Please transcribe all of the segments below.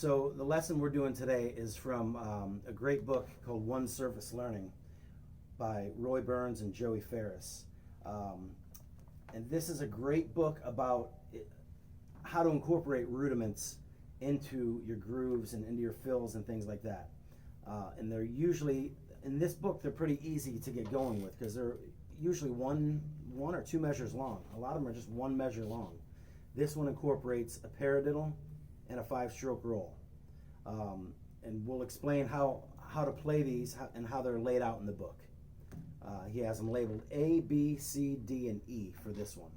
So the lesson we're doing today is from a great book called One Surface Learning by Roy Burns and Joey Ferris. And this is a great book about how to incorporate rudiments into your grooves and into your fills and things like that. And they're usually, in this book, they're pretty easy to get going with because they're usually one or two measures long. A lot of them are just one measure long. This one incorporates a paradiddle and a 5-stroke roll. And we'll explain how to play these and how they're laid out in the book. He has them labeled A, B, C, D, and E for this one.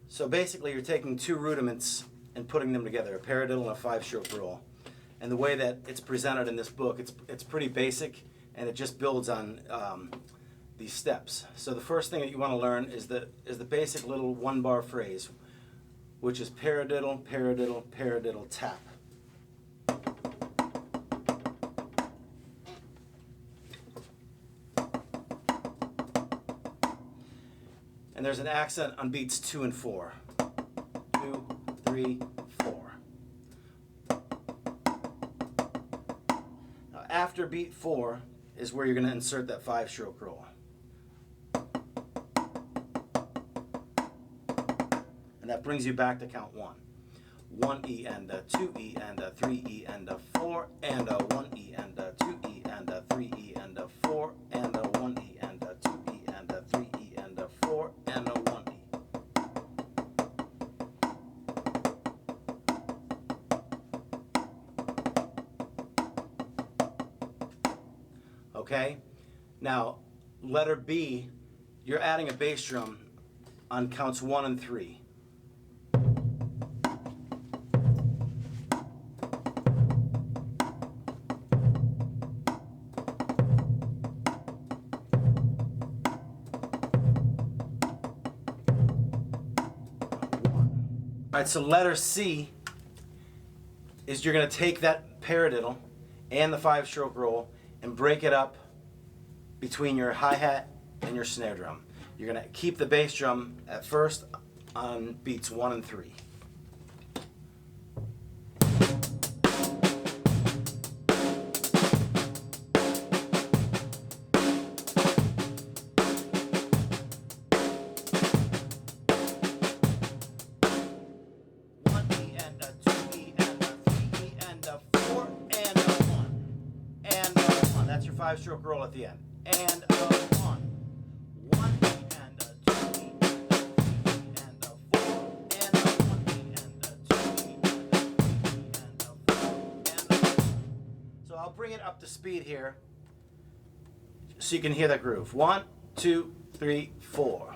So basically you're taking two rudiments and putting them together, a paradiddle and a 5-stroke roll. And the way that it's presented in this book, it's pretty basic, and it just builds on these steps. So the first thing that you want to learn is the basic little 1-bar phrase, which is paradiddle, paradiddle, paradiddle, tap. And there's an accent on beats 2 and 4. 2, 3, 4. Now after beat 4 is where you're going to insert that 5-stroke roll. And that brings you back to count 1. 1 E and a 2 E and a 3 E and a 4 and a 1 E and a 2 E and a 3 E and a 4 and a 1 E and a 2 E and a 3 E and a 4 and a 1 E. Okay? Now, letter B, you're adding a bass drum on counts 1 and 3. All right, so letter C is you're going to take that paradiddle and the 5-stroke roll and break it up between your hi-hat and your snare drum. You're going to keep the bass drum at first on beats 1 and 3. That's your 5-stroke roll at the end. And a 1. 1 E and a 2 E and a 3 E and a 4 and a 1 E and a 2 E and a 3 E and a 4 and a 1. So I'll bring it up to speed here so you can hear that groove. 1, 2, 3, 4.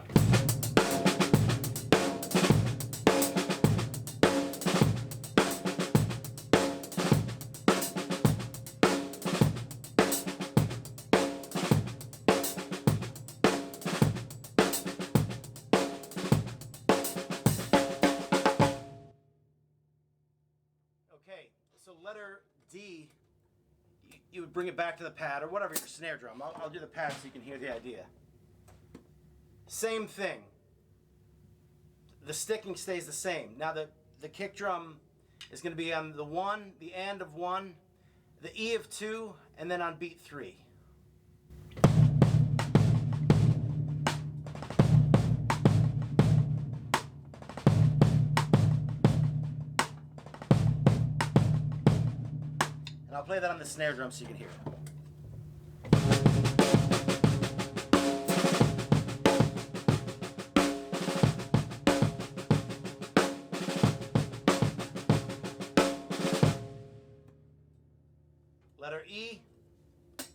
Okay, so letter D, you would bring it back to the pad or whatever, your snare drum. I'll do the pad so you can hear the idea. Same thing. The sticking stays the same. Now the kick drum is going to be on the 1, the and of 1, the E of 2, and then on beat 3. I'll play that on the snare drum so you can hear it. Letter E,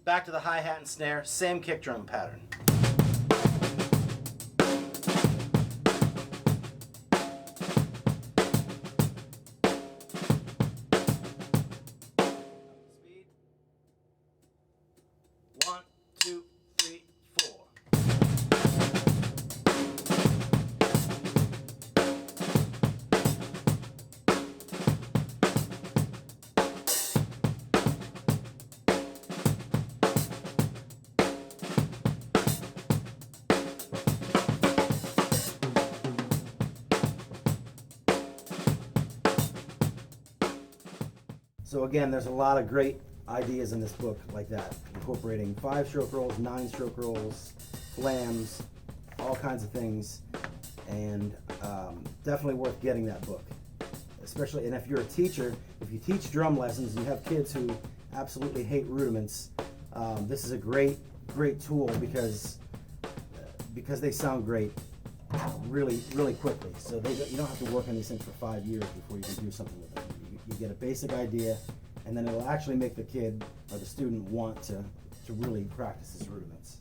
back to the hi-hat and snare, same kick drum pattern. One, two, three, four. So again, there's a lot of great ideas in this book like that, incorporating 5-stroke rolls, 9-stroke rolls, flams, all kinds of things, and definitely worth getting that book. Especially, and if you're a teacher, if you teach drum lessons and you have kids who absolutely hate rudiments, this is a great tool because they sound great really quickly. So you don't have to work on these things for 5 years before you can do something with them. You get a basic idea, and then it'll actually make the kid or the student want to really practice his rudiments.